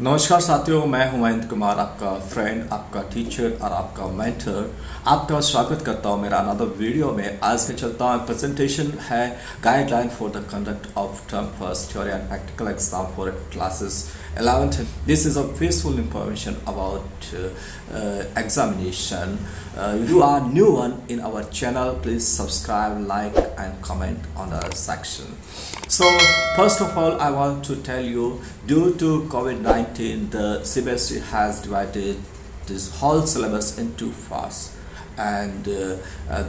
नमस्कार साथियों, मैं हुमायूं कुमार, आपका फ्रेंड, आपका टीचर और आपका मेंटर। आपका स्वागत करता हूं मेरा अनदर वीडियो में। आज के चलता हूं प्रेजेंटेशन है guideline for the conduct of term first theory and practical exam for classes 11th. This is a useful information about examination. You are new one in our channel. Please subscribe, like and comment on the section. So first of all, I want to tell you, due to COVID-19, the CBSE has divided this whole syllabus into parts, and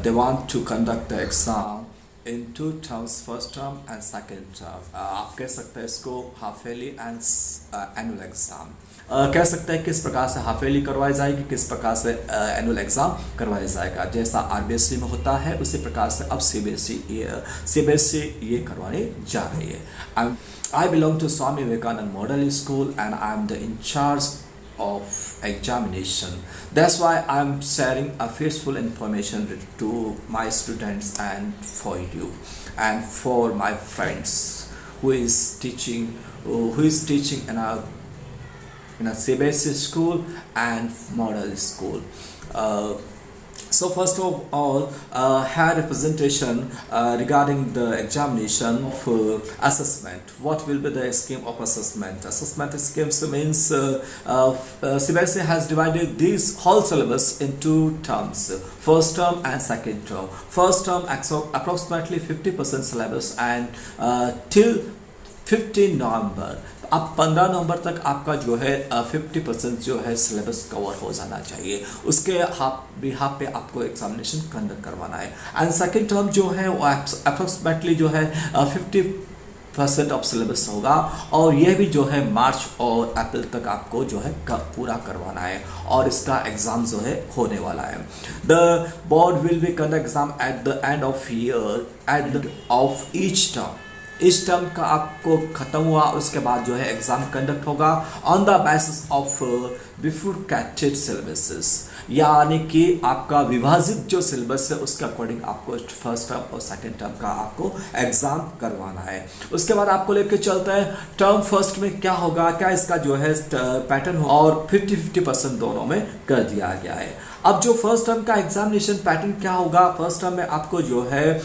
they want to conduct the exam in two terms, first term and second term. आप कह सकते हैं इसको half yearly and annual exam कह सकते हैं। किस प्रकार से हाफ ईयरली करवाई जाएगी, किस प्रकार से एनुअल एग्जाम करवाया जाएगा। जैसा आरबीएसई में होता है उसी प्रकार से अब सीबीएसई ये करवाने जा रही है। I belong to Swami Vivekananda Model School and I am the in charge of examination. That's why I'm sharing a useful information to my students and for you and for my friends who is teaching in a CBSE school and model school. So first of all, had a presentation regarding the examination for assessment. What will be the scheme of assessment? Assessment schemes means CBSE has divided these whole syllabus in two terms, first term and second term. First term approximately 50% syllabus and till 15 November. अब 15 नवंबर तक आपका जो है 50% जो है syllabus cover हो जाना चाहिए। उसके बिहाफ पे आपको एग्जामिनेशन कंडक्ट करवाना है। एंड सेकेंड टर्म जो है वो अप्रोक्सीमेटली जो है 50% ऑफ सिलेबस होगा और यह भी जो है मार्च और अप्रैल तक आपको जो है पूरा करवाना है और इसका एग्ज़ाम जो है होने वाला है। The board will be conduct exam at the end of year at of each term. इस टर्म का आपको ख़त्म हुआ उसके बाद जो है एग्ज़ाम कंडक्ट होगा on the basis of bifurcated syllabuses, यानी कि आपका विभाजित जो सिलेबस है उसके अकॉर्डिंग आपको फर्स्ट टर्म और सेकंड टर्म का आपको एग्ज़ाम करवाना है। उसके बाद आपको लेके चलते हैं टर्म फर्स्ट में क्या होगा, क्या इसका जो है पैटर्न हो और 50-50% दोनों में कर दिया गया है। अब जो फर्स्ट टर्म का एग्जामिनेशन पैटर्न क्या होगा, फर्स्ट टर्म में आपको जो है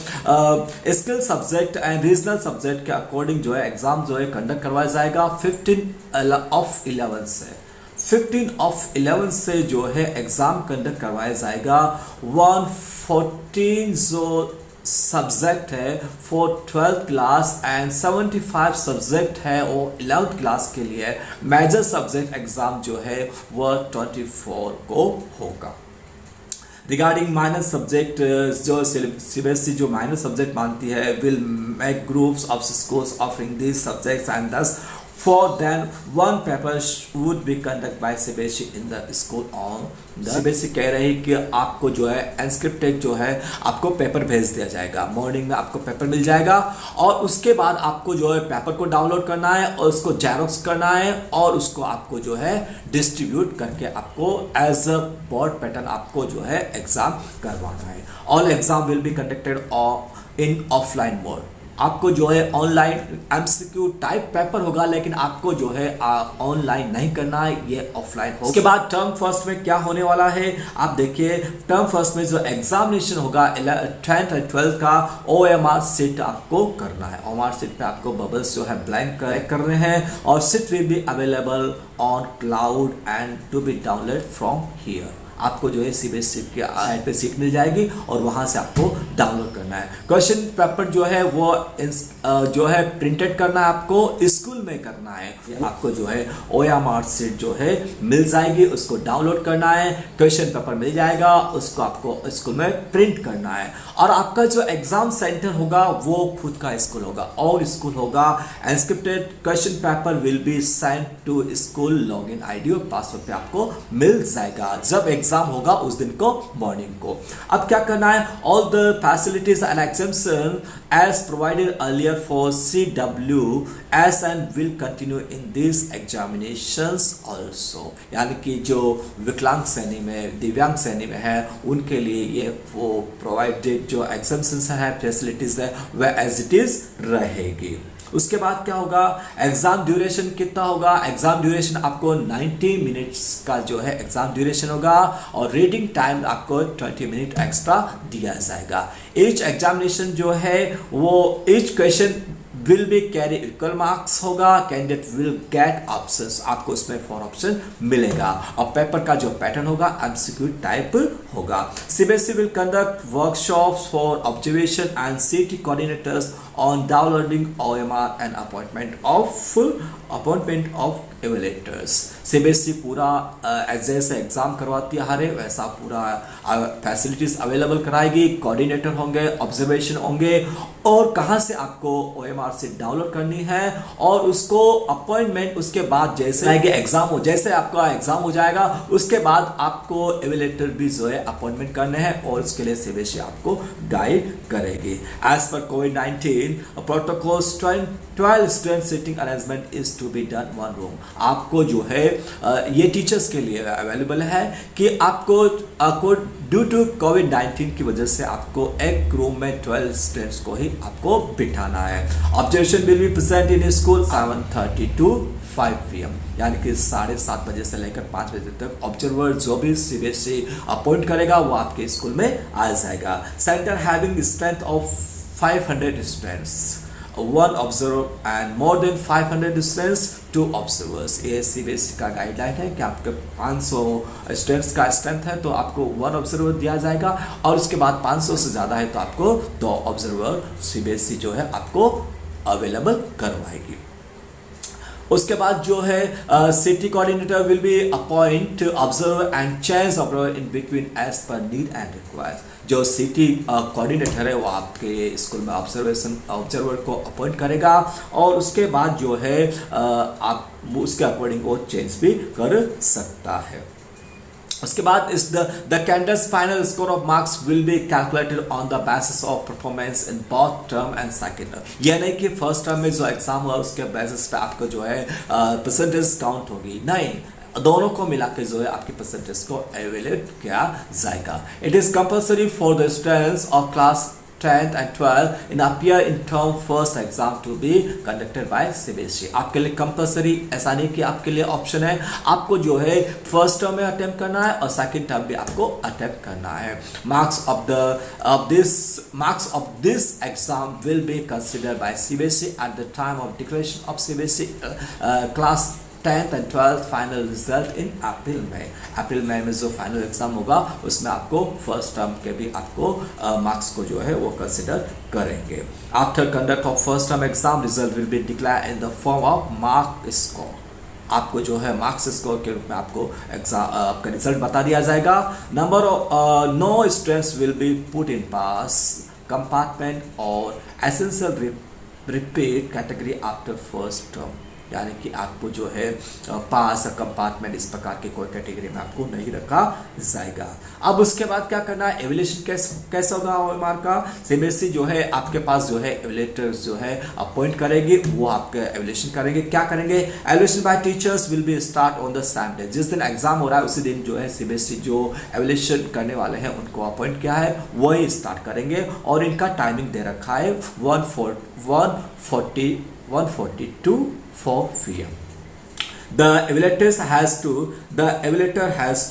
skill subject and regional subject के अकॉर्डिंग जो है एग्जाम जो है कंडक्ट करवाया जाएगा 15 ऑफ 11 से जो है एग्जाम कंडक्ट करवाया जाएगा। 114 जो सब्जेक्ट है for 12th class and 75 subject है वो 11th क्लास के लिए। मेजर सब्जेक्ट एग्जाम जो है वह 24 को होगा। रिगार्डिंग माइनर सब्जेक्ट, जो सीबीएसई जो माइनर सब्जेक्ट मानती है will make groups of schools offering this subjects and दस for then one paper would be conducted by CBSE in the school on the CBSE कह रही कि आपको जो है एनस्क्रिप्टेड जो है आपको पेपर भेज दिया जाएगा। मॉर्निंग में आपको पेपर मिल जाएगा और उसके बाद आपको जो है पेपर को डाउनलोड करना है और उसको जेरोक्स करना है और उसको आपको जो है डिस्ट्रीब्यूट करके आपको एज अ बोर्ड पैटर्न आपको जो है एग्जाम करवाना है। All exam will be conducted in offline mode. आपको जो है ऑनलाइन एमसीक्यू टाइप पेपर होगा लेकिन आपको जो है ऑनलाइन नहीं करना है, ये ऑफलाइन होगा। उसके बाद टर्म फर्स्ट में क्या होने वाला है आप देखिए। टर्म फर्स्ट में जो एग्जामिनेशन होगा 10th और 12th का OMR सीट आपको करना है। OMR सीट पे आपको बबल्स जो है ब्लैंक करने हैं और sheet will be available on cloud and to be download from here. आपको जो है सीबीएसई के साइट पे सीट मिल जाएगी और वहां से आपको डाउनलोड करना है। क्वेश्चन पेपर जो है वो जो है प्रिंटेड करना है, आपको स्कूल में करना है। आपको जो है OMR सीट जो है मिल जाएगी, उसको डाउनलोड करना है। क्वेश्चन पेपर मिल जाएगा, उसको आपको स्कूल में प्रिंट करना है और आपका जो एग्जाम सेंटर होगा वो खुद का स्कूल होगा और स्कूल होगा। Encrypted question paper will be send to school login ID और पासवर्ड पे आपको मिल जाएगा जब एग्जाम होगा उस दिन को मॉर्निंग को। अब क्या करना है, all the facilities and exemption as provided earlier for CWS and will continue in this examinations also, यानी कि जो विकलांग श्रेणी में दिव्यांग श्रेणी में है उनके लिए ये वो प्रोवाइडेड जो एग्जाम्शन है फैसिलिटीज है वह एज इट इज रहेगी। उसके बाद क्या होगा, एग्जाम ड्यूरेशन कितना होगा, एग्जाम ड्यूरेशन आपको 90 मिनट्स का जो है एग्जाम ड्यूरेशन होगा और रीडिंग टाइम आपको 20 मिनट एक्स्ट्रा दिया जाएगा। ईच एग्जामिनेशन जो है वो each question will be carry equal marks होगा, कैंडिडेट विल गेट ऑप्शंस, आपको उसमें 4 ऑप्शन मिलेगा और पेपर का जो पैटर्न होगा एमसीक्यू टाइप होगा। CBSE will conduct workshops for observation and city coordinators on downloading OMR and appointment of evaluators। CBSE पूरा जैसे एग्जाम करवाती है वैसा पूरा फैसिलिटीज अवेलेबल कराएगी, कोऑर्डिनेटर होंगे, ऑब्जर्वेशन होंगे और कहाँ से आपको OMR से डाउनलोड करनी है और उसको अपॉइंटमेंट उसके बाद जैसे एग्जाम हो, जैसे आपका एग्जाम हो जाएगा उसके बाद आपको एवेलेटर भी जो है अपॉइंटमेंट करने हैं और उसके लिए सीबीएसई आपको गाइड करेगी। As per covid protocols 12 student sitting arrangement is to be done one room। आपको जो है ये टीचर्स के लिए अवेलेबल है कि आपको ड्यू टू कोविड-19 की वजह से आपको एक रूम में 12 स्टूडेंट्स को ही आपको बिठाना है। Observation will be present in school 7:30 to 5 PM, यानी कि 7:30 बजे से लेकर 5 बजे तक ऑब्जर्वर जो भी सीबीएसई अपॉइंट करेगा वो आपके स्कूल में आ जाएगा। Centre having strength of 500 students, 1 observer and more than 500 students, 2 observers। ये सीबीएसई का गाइडलाइन है कि आपके 500 स्टूडेंट्स का स्ट्रेंथ है तो आपको 1 ऑब्जर्वर दिया जाएगा और उसके बाद 500 से ज़्यादा है तो आपको 2 ऑब्जर्वर सीबीएसई जो है आपको अवेलेबल करवाएगी। उसके बाद जो है city coordinator will be appoint observer and change observer in between as per need and requires. जो सिटी कोऑर्डिनेटर है वो आपके स्कूल में ऑब्जर्वर को अपॉइंट करेगा और उसके बाद जो है आप उसके अकॉर्डिंग वो चेंज भी कर सकता है। उसके बाद इस the candidates final score of marks will be calculated on the basis of performance in both term and second term. यह नहीं कि फर्स्ट टर्म में जो एग्जाम हुआ उसके बेसिस पे आपको जो है परसेंटेज काउंट होगी, नहीं, दोनों को मिला के जो है आपकी परसेंटेज को एवेल्यूएट किया जाएगा। It is compulsory for the students of class 10th and 12 in appear in term first exam to be conducted by CBSE। आपके लिए कंपलसरी ऐसा नहीं कि आपके लिए ऑप्शन है, आपको जो है फर्स्ट टर्म में अटेम्प्ट करना है और सेकंड टर्म भी आपको अटेम्प्ट करना है। Marks of this exam will be considered by CBSE at the time of declaration of CBSE class 10th and 12th final result in April में जो फाइनल एग्जाम होगा उसमें आपको फर्स्ट टर्म के भी आपको मार्क्स को जो है वो कंसिडर करेंगे। After conduct of first term exam result will be declare in the form of mark score. आपको जो है मार्क्स स्कोर के रूप में आपको एग्जाम आपका रिजल्ट बता दिया जाएगा। Number of no students will be put in pass compartment और essential repeat category after first term, यानी कि आपको जो है पास कंपार्टमेंट इस प्रकार के कोई कैटेगरी में आपको नहीं रखा जाएगा। अब उसके बाद क्या करना है, एवेल्यूएशन कैसे होगा OMR का। सीबीएसई जो है आपके पास जो है एवेल्यूएटर्स जो है अपॉइंट करेगी, वो आपके एवेल्यूएशन करेंगे। क्या करेंगे, evaluation bye teachers will be start on the same day. जिस दिन एग्जाम हो रहा है उसी दिन जो है सीबीएसई जो एवेल्यूएशन करने वाले हैं उनको अपॉइंट किया है वही स्टार्ट करेंगे और इनका टाइमिंग दे रखा है 1:40 to 4 PM। The evaluator has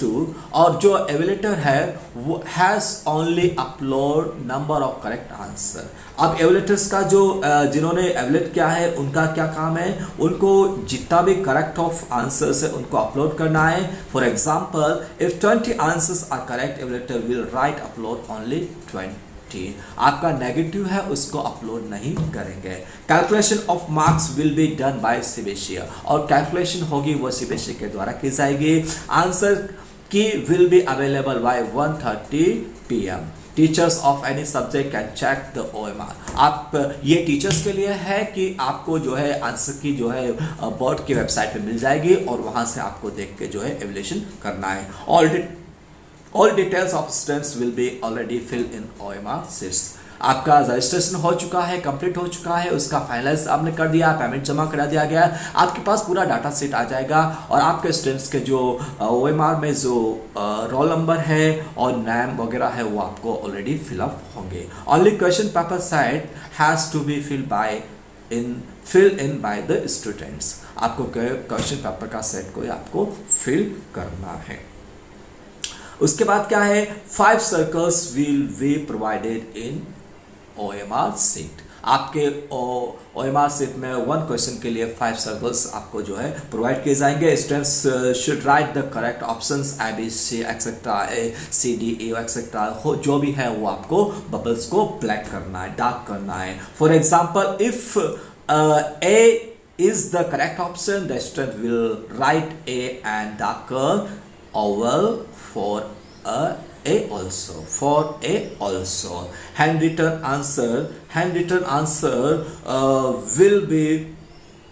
to और जो evaluator है वो has only upload number of correct answer। अब evaluators का जो जिन्होंने evaluate किया है उनका क्या काम है, उनको जितना भी correct of answers है उनको अपलोड करना है। For example, if 20 answers are correct, evaluator will write upload only 20। आपका नेगेटिव है उसको अपलोड नहीं करेंगे। Calculation of marks will be done by CBSE और कैलकुलेशन होगी वो सीबीएसई के द्वारा की जाएगी। Answer key will be available by 1:30 PM। Teachers of any subject can check the OMR। आप ये टीचर्स के लिए है कि आपको जो है आंसर की जो है बोर्ड की वेबसाइट पे मिल जाएगी और वहां से आपको देख के जो है एवेल्यूएशन करना है। All details of students will be already filled in OMR sheets। आपका रजिस्ट्रेशन हो चुका है, कंप्लीट हो चुका है, उसका फाइनलाइज आपने कर दिया, पेमेंट जमा करा दिया गया, आपके पास पूरा डाटा सेट आ जाएगा और आपके स्टूडेंट्स के जो OMR में जो रोल नंबर है और नाम वगैरह है वो आपको ऑलरेडी फिलअप होंगे। Only question paper set has to be filled by fill in by the students. आपको क्वेश्चन पेपर का सेट को आपको फिल करना है। उसके बाद क्या है, 5 circles will be provided in OMR seat. आपके OMR सीट में 1 क्वेश्चन के लिए 5 सर्कल्स आपको जो है प्रोवाइड किए जाएंगे। Students should write the correct options ABC etcetera CDE etcetera हो जो भी है वो आपको बबल्स को ब्लैक करना है, डार्क करना है। For example if A is the correct option, the student will write A and darker oval for A also. For A also, handwritten answer will be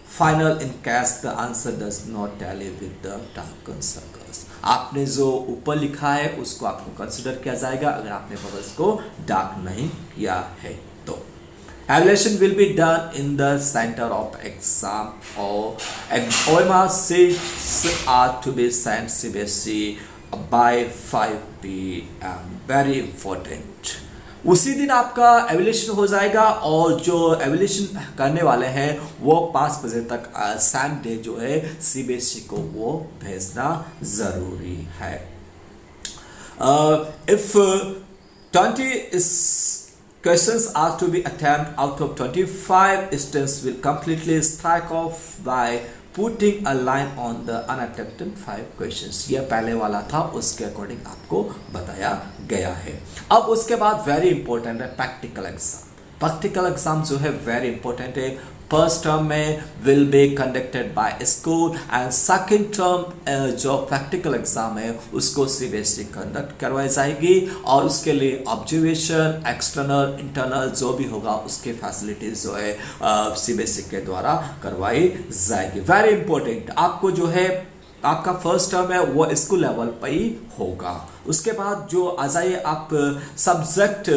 final in case the answer does not tally with the darkened circles. आपने जो ऊपर लिखा है उसको आपको consider किया जाएगा अगर आपने बबल्स को डार्क नहीं किया है तो। Evaluation will be done in the center of exam or OMR sheets are to be sent CBSE by 5 PM. Very important. उसी दिन आपका एवल्यूशन हो जाएगा और जो एवल्यूशन करने वाले हैं वो 5 बजे तक सेम डे जो है CBSE को वो भेजना जरूरी है। If 20 is questions are to be attempted out of 25, students will completely strike off by putting a line on the unattempted 5 questions. यह पहले वाला था, उसके अकॉर्डिंग आपको बताया गया है। अब उसके बाद वेरी इंपॉर्टेंट है प्रैक्टिकल एग्जाम। प्रैक्टिकल एग्जाम जो है वेरी इंपॉर्टेंट है। फर्स्ट टर्म में will be conducted by school and second term जो प्रैक्टिकल एग्जाम है उसको CBSE कंडक्ट करवाई जाएगी और उसके लिए ऑब्जर्वेशन एक्सटर्नल इंटरनल जो भी होगा उसके फैसिलिटीज जो है CBSE के द्वारा करवाई जाएगी। वेरी इंपॉर्टेंट, आपको जो है आपका फर्स्ट टर्म है वो स्कूल लेवल पर ही होगा। उसके बाद जो आ जाइए आप subject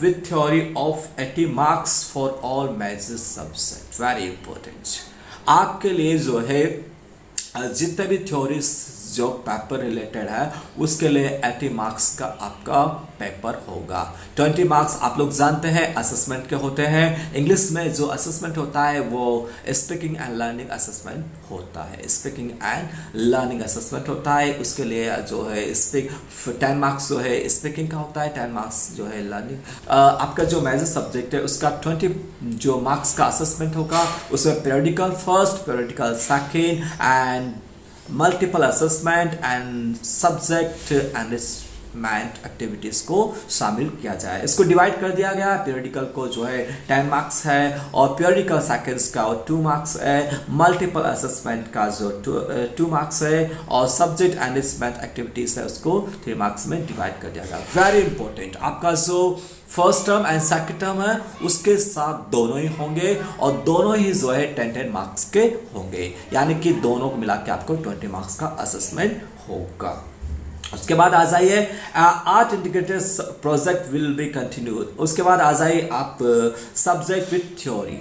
with theory of 80 marks for all major subject. Very important, आपके लिए जो है जितने भी थ्योरीज जो पेपर रिलेटेड है उसके लिए 80 मार्क्स का आपका पेपर होगा। 20 मार्क्स आप लोग जानते हैं असेसमेंट के होते हैं। इंग्लिश में जो असेसमेंट होता है वो स्पीकिंग एंड लर्निंग असेसमेंट होता है। स्पीकिंग एंड लर्निंग असेसमेंट होता है, उसके लिए जो है 10 मार्क्स जो है स्पीकिंग का होता है, 10 मार्क्स जो है लर्निंग। आपका जो मेजर सब्जेक्ट है उसका 20 जो मार्क्स का असेसमेंट होगा, उसमें periodical first, periodical second and multiple assessment and subject and activities को शामिल किया जाए। इसको डिवाइड कर दिया गया है। पीरियडिकल को जो है 10 मार्क्स है और पीरियडिकल सेकेंड्स का 2 मार्क्स है, मल्टीपल असेसमेंट का जो 2 मार्क्स है और सब्जेक्ट एंड एक्टिविटीज है उसको 3 मार्क्स में डिवाइड कर दिया गया। वेरी इंपॉर्टेंट, आपका जो first term and second term है उसके साथ दोनों ही होंगे और दोनों ही जो है 10 मार्क्स के होंगे, यानी कि दोनों को मिला के आपको 20 मार्क्स का असेसमेंट होगा। उसके बाद आ जाइए art integrated project will be continued. उसके बाद आ जाइए आप subject with theory,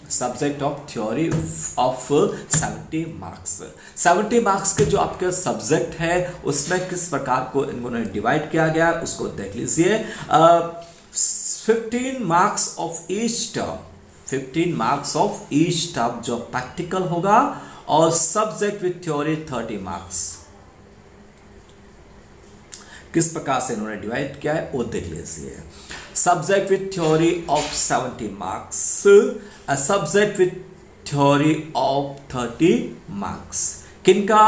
subject of theory of 70 marks. 70 marks के जो आपके सब्जेक्ट है उसमें किस प्रकार को इन्होंने डिवाइड किया गया उसको देख लीजिए। 15 marks of each term, 15 marks of each term जो प्रैक्टिकल होगा और सब्जेक्ट विथ थ्योरी 30 मार्क्स। किस प्रकार से इन्होंने डिवाइड किया है वो देख लीजिए। Subject with theory of 70 marks, subject with theory of 30 marks. किनका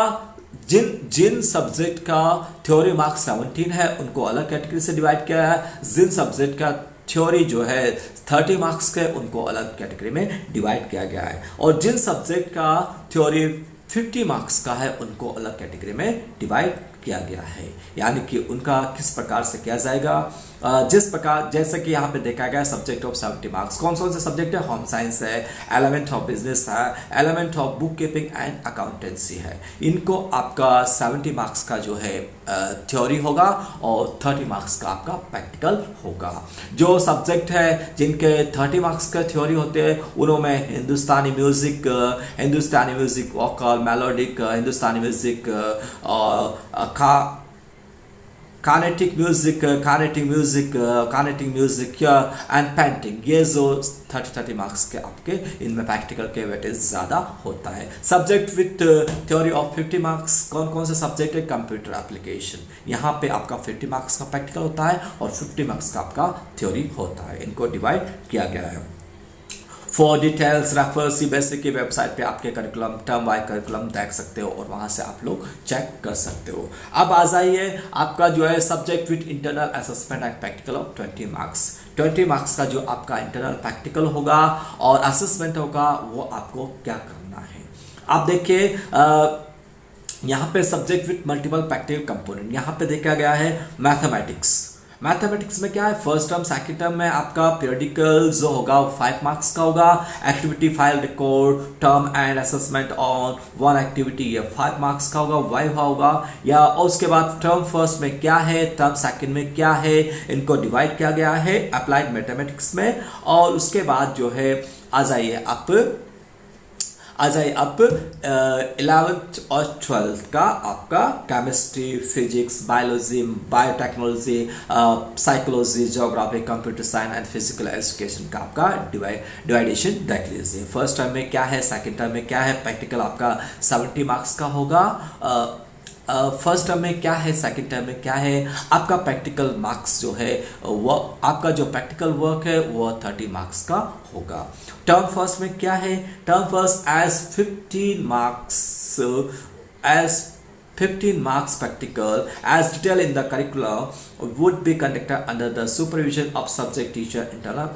जिन सब्जेक्ट का थ्योरी मार्क्स 17 है उनको अलग कैटेगरी से डिवाइड किया है, जिन सब्जेक्ट का थ्योरी जो है 30 मार्क्स के उनको अलग कैटेगरी में डिवाइड किया गया है और जिन सब्जेक्ट का थ्योरी 50 मार्क्स का है उनको अलग कैटेगरी में डिवाइड किया गया है। यानी कि उनका किस प्रकार से किया जाएगा, जिस प्रकार जैसे कि यहाँ पे देखा गया सब्जेक्ट ऑफ 70 मार्क्स कौन से सब्जेक्ट है, होम साइंस है, एलिमेंट ऑफ बिजनेस है, element of book keeping and accountancy है। इनको आपका 70 मार्क्स का जो है थ्योरी होगा और 30 मार्क्स का आपका प्रैक्टिकल होगा। जो सब्जेक्ट है जिनके 30 मार्क्स का थ्योरी होते हैं उनमें Hindustani music vocal melodic, Hindustani music kinetic music and painting, ये जो 30 मार्क्स के आपके इनमें प्रैक्टिकल के वेटेज ज़्यादा होता है। Subject with theory of 50 marks, कौन कौन से सब्जेक्ट है? कंप्यूटर एप्लीकेशन, यहाँ पे आपका 50 मार्क्स का प्रैक्टिकल होता है और 50 मार्क्स का आपका थ्योरी होता है। इनको डिवाइड किया गया है। फॉर डिटेल्स रेफर सीबीएसई की वेबसाइट पे आपके करिकुलम, टर्म वाइज करिकुलम देख सकते हो और वहां से आप लोग चेक कर सकते हो। अब आ जाइए आपका जो है subject with internal assessment and practical of 20 marks. 20 marks का जो आपका इंटरनल प्रैक्टिकल होगा और असेसमेंट होगा, वो आपको क्या करना है। आप देखिए यहाँ पे subject with multiple practical component, यहाँ पे देखा गया है मैथमेटिक्स। मैथमेटिक्स में क्या है? फर्स्ट टर्म सेकंड टर्म में आपका पीरियडिकल जो होगा 5 मार्क्स का होगा। Activity file record, term and assessment on one activity, ये 5 मार्क्स का होगा, वाइवा होगा। या और उसके बाद टर्म फर्स्ट में क्या है, टर्म सेकंड में क्या है, इनको डिवाइड किया गया है अप्लाइड मैथमेटिक्स में। और उसके बाद जो है आ जाइए अब 11th और 12th का आपका chemistry, physics, biology, biotechnology, psychology, geography, computer science and physical education का आपका डिवाइडेशन देख लीजिए। फर्स्ट टर्म में क्या है, सेकंड टर्म में क्या है, प्रैक्टिकल आपका 70 मार्क्स का होगा। फर्स्ट टर्म में क्या है, सेकंड टर्म में क्या है, आपका प्रैक्टिकल मार्क्स जो है वो आपका जो प्रैक्टिकल वर्क है वो 30 मार्क्स का होगा। टर्म फर्स्ट में क्या है, term first as 15 marks practical as detailed in the curriculum would be conducted under the supervision of subject teacher internal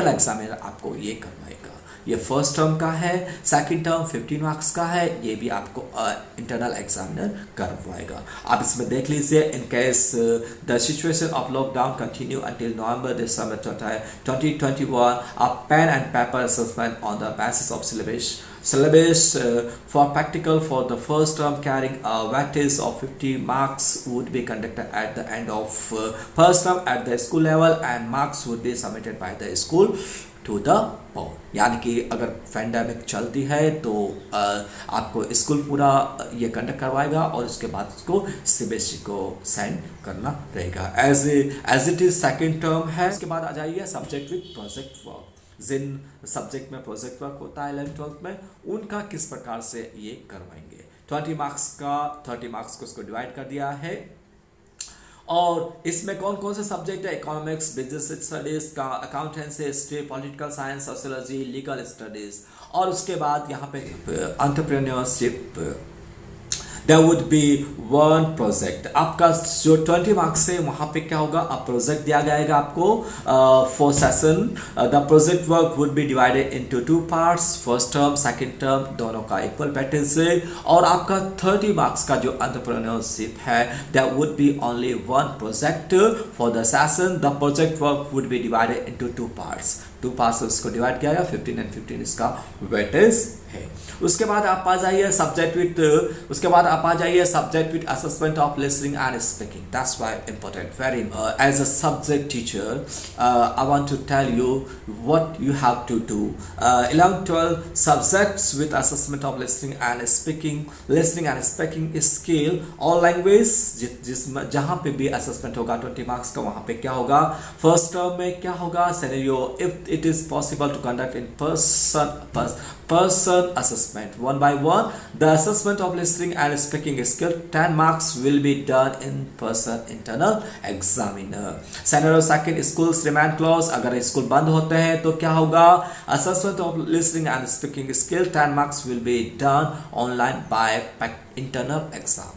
examiner आपको ये करवाएगा। ये फर्स्ट टर्म का है, सेकंड टर्म 15 मार्क्स का है, ये भी आपको इंटरनल एग्जामिनर करवाएगा। आप इसमें देख लीजिए, in case the situation of lockdown continue until November December 2021 a pen and paper assessment on the basis of syllabus for practical for the first term carrying a weightage of 50 marks would be conducted at the end of first term at the school level and marks would be submitted by the school to the board। यानी कि अगर pandemic चलती है तो आपको school पूरा ये conduct करवाएगा और उसके बाद उसको सीबीएसई को सेंड करना रहेगा as it is second term है। उसके बाद आ जाइए सब्जेक्ट विद प्रोजेक्ट वर्क। जिन सब्जेक्ट में प्रोजेक्ट वर्क होता है 11th 12th में, उनका किस प्रकार से ये करवाएंगे। 20 मार्क्स का 30 मार्क्स को उसको डिवाइड कर दिया है। और इसमें कौन कौन से सब्जेक्ट है, इकोनॉमिक्स, बिजनेस स्टडीज का, accountancy, history, political science, sociology, legal studies. और उसके बाद यहाँ पे entrepreneurship, there would be one project. आपका जो 20 मार्क्स है वहाँ पे क्या होगा, अब प्रोजेक्ट दिया जाएगा आपको for session. The project work would be divided into 2 parts, first term second term दोनों का इक्वल पैटर्न से। और आपका 30 मार्क्स का जो एंटरप्रेन्योरशिप है, there would be only one project for the session. The project work would be divided into 2 parts, 2 parts उसको divide किया गया, 15 एंड 15 इसका वेटेज है। उसके बाद आप आ जाइए subject with assessment of listening and speaking. That's why important, very as a subject teacher I want to tell you what you have to do. 11 12 subjects with assessment of listening and speaking skill और language, जिसमें जहां पे भी assessment होगा 20 marks का, वहां पे क्या होगा, फर्स्ट टर्म में क्या होगा, scenario if it is possible to conduct in person assessment 1 by 1, the assessment of listening and speaking skill 10 marks will be done in person internal examiner। scenario second, schools remain closed, अगर school बंद होते हैं तो क्या होगा, assessment of listening and speaking skill 10 marks will be done online by internal exam।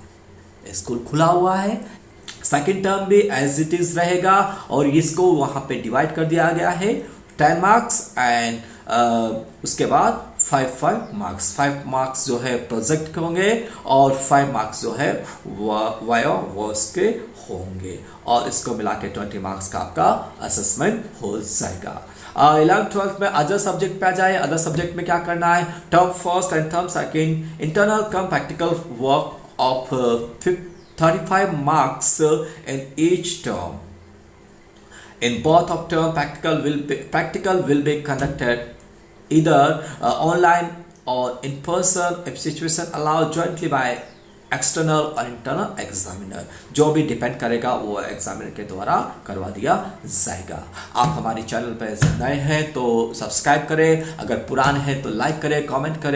School खुला हुआ है, सेकेंड टर्म भी एज इट इज रहेगा और इसको वहां पे डिवाइड कर दिया गया है 10 मार्क्स एंड उसके बाद 5 मार्क्स जो है प्रोजेक्ट के होंगे और 5 मार्क्स जो है वाया वर्स के होंगे और इसको मिला के 20 मार्क्स का आपका असेसमेंट हो जाएगा। 11th 12th में अदर सब्जेक्ट पे आ जाए। अदर सब्जेक्ट में क्या करना है, term first and term second internal come practical work of 35 marks in each term। In both of term, practical will be conducted either online or in person if situation allowed, jointly by external और internal examiner, जो भी depend करेगा वो examiner के द्वारा करवा दिया जाएगा। आप हमारे चैनल पर नए हैं तो सब्सक्राइब करें, अगर पुराने हैं तो लाइक करें, कमेंट करें।